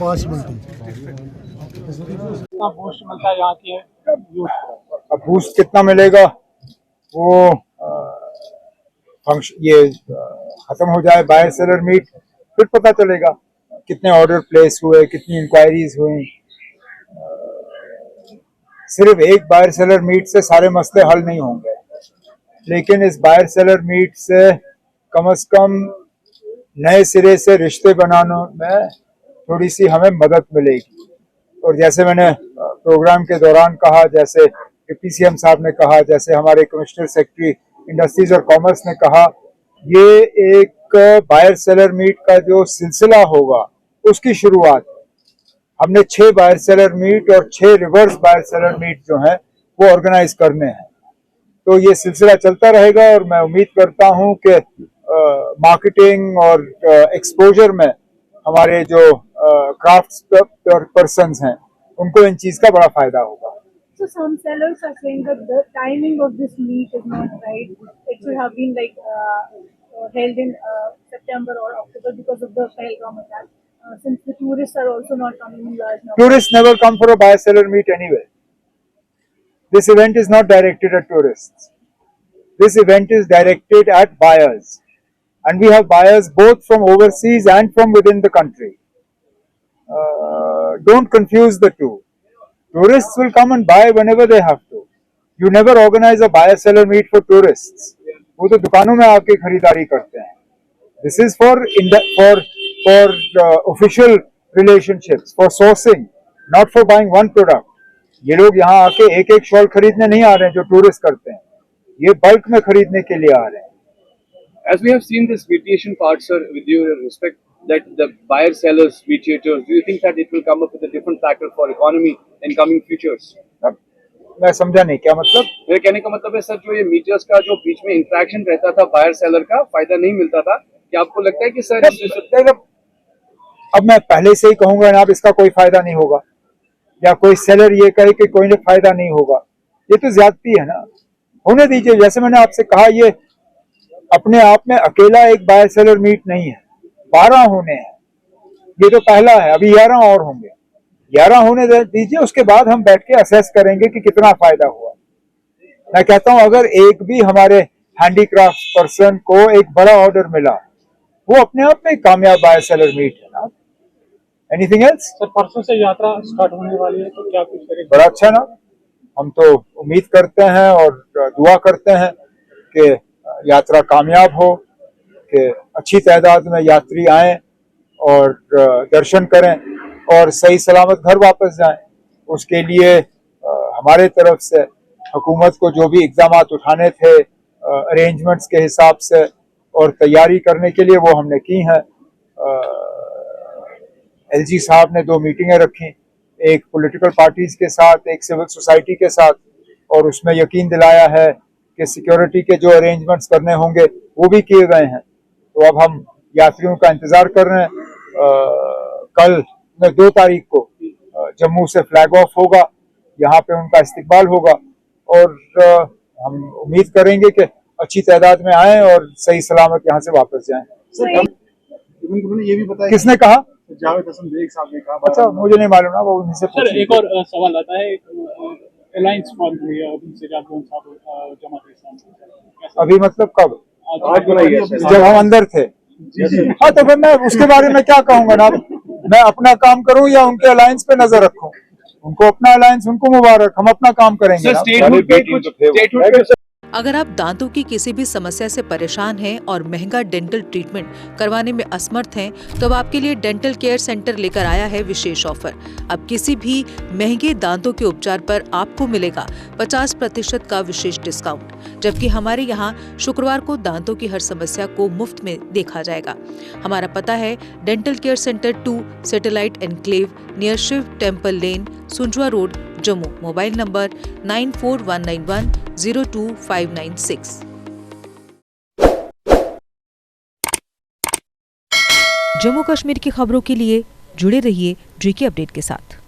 possibility. कितना boost मिलता है यहाँ की यूथ को? अब बूस्ट कितना मिलेगा वो फंक्शन ये खत्म हो जाए बायर सेलर मीट, फिर पता चलेगा कितने ऑर्डर प्लेस हुए, कितनी इंक्वायरीज हुई। सिर्फ एक बायर सेलर मीट से सारे मसले हल नहीं होंगे, लेकिन इस बायर सेलर मीट से कम नए सिरे से रिश्ते बनाने में थोड़ी सी हमें मदद मिलेगी। और जैसे मैंने प्रोग्राम के दौरान कहा, जैसे पीसीएम साहब ने कहा, जैसे हमारे कमिश्नर सेक्रेटरी इंडस्ट्रीज और कॉमर्स ने कहा, ये एक बायर सेलर मीट का जो सिलसिला होगा उसकी शुरुआत। हमने 6 बायर सेलर मीट और 6 रिवर्स बायर सेलर मीट जो हैं वो ऑर्गेनाइज करने हैं। तो ये सिलसिला चलता रहेगा और मैं उम्मीद करता हूं कि मार्केटिंग और एक्सपोजर में हमारे जो क्राफ्ट पर्सन्स हैं उनको इन चीज का बड़ा फायदा होगा। So some sellers are saying that the timing of this meet is not right. It should have been like held in September or October because of the Pahalgam attack. Since the tourists are also not coming in large numbers. Tourists never come for a buyer seller meet anyway. This event is not directed at tourists. This event is directed at buyers. And we have buyers both from overseas and from within the country. Don't confuse the two. Tourists will come and buy whenever they have to. You never organize a buyer-seller meet for tourists. वो तो दुकानों में आके खरीदारी करते हैं. This is for official relationships, for sourcing, not for buying one product. ये लोग यहाँ आके एक शॉल खरीदने नहीं आ रहे हैं जो टूरिस्ट करते हैं. ये बल्क में खरीदने के लिए आ रहे हैं. As we have seen this mediation part, sir, with due respect, that the buyer-sellers, mediators, do you think that it will come up with a different factor for economy in coming futures? मैं समझा नहीं क्या मतलब? मेरे कहने का मतलब है सर, जो ये मीडियर्स का जो बीच में इंटरेक्शन रहता था, बायर सेलर का फायदा नहीं मिलता था, क्या आपको लगता है कि सर अब मैं पहले से ही कहूंगा ना, अब इसका कोई फायदा नहीं होगा, या कोई सेलर ये कहे कि कोई फायदा नहीं होगा, ये तो ज्यादती है ना. होने दीजिए. जैसे मैंने आपसे कहा, ये अपने आप में अकेला एक बायर सेलर मीट नहीं है, 12 होने हैं. ये तो पहला है, अभी 11 और होंगे. 11 होने दीजिए, उसके बाद हम बैठ के असेस करेंगे कि कितना फायदा हुआ. मैं कहता हूं अगर एक भी हमारे हैंडीक्राफ्ट पर्सन को एक बड़ा ऑर्डर मिला, वो अपने आप में कामयाब बायर सेलर मीट है ना. Anything else? सर, परसों से यात्रा स्टार्ट होने वाली है, तो क्या कुछ करेंगे? बड़ा अच्छा ना. हम तो उम्मीद करते हैं और दुआ करते हैं कि यात्रा कामयाब हो, कि अच्छी तादाद में यात्री आएं और दर्शन करें और सही सलामत घर वापस जाएं. उसके लिए हमारे तरफ से हुकूमत को जो भी इक़दाम उठाने थे अरेंजमेंट्स के हिसाब से और तैयारी करने के लिए, वो हमने की हैं. एलजी साहब ने 2 मीटिंगें रखी, एक पॉलिटिकल पार्टीज के साथ, एक सिविल सोसाइटी के साथ, और उसमें यकीन दिलाया है कि सिक्योरिटी के जो अरेंजमेंट्स करने होंगे वो भी किए गए हैं. तो अब हम यात्रियों का इंतजार कर रहे हैं. कल 2 तारीख को जम्मू से फ्लैग ऑफ होगा, यहाँ पे उनका इस्तकबाल होगा, और हम उम्मीद करेंगे कि अच्छी तादाद में आए और सही सलामत यहाँ से वापस जाएं. ये भी बताया किसने कहा? जावेद हसन बेग साहब ने कहा. अच्छा, मुझे नहीं मालूम ना, वो उनसे सर, एक और सवाल आता है. अलायंस फॉर्म हुई है उनसे जमात इस्लामी. अभी मतलब कब? आज जब हम अंदर थे. हाँ, तो फिर मैं उसके बारे में क्या कहूँगा ना. मैं अपना काम करूँ या उनके अलायंस पे नजर रखूँ? उनको अपना अलायंस, उनको मुबारक, हम अपना काम करेंगे ना. अगर आप दांतों की किसी भी समस्या से परेशान हैं और महंगा डेंटल ट्रीटमेंट करवाने में असमर्थ हैं, तो अब आपके लिए डेंटल केयर सेंटर लेकर आया है विशेष ऑफर. अब किसी भी महंगे दांतों के उपचार पर आपको मिलेगा 50% का विशेष डिस्काउंट, जबकि हमारे यहाँ शुक्रवार को दांतों की हर समस्या को मुफ्त में देखा जाएगा. हमारा पता है dental care centre 2, satellite enclave, near Shiv temple lane, Sunjwa road, Jammu. Mobile number 9419102596. Jammu Kashmir की खबरों के लिए जुड़े रहिए JK अपडेट के साथ.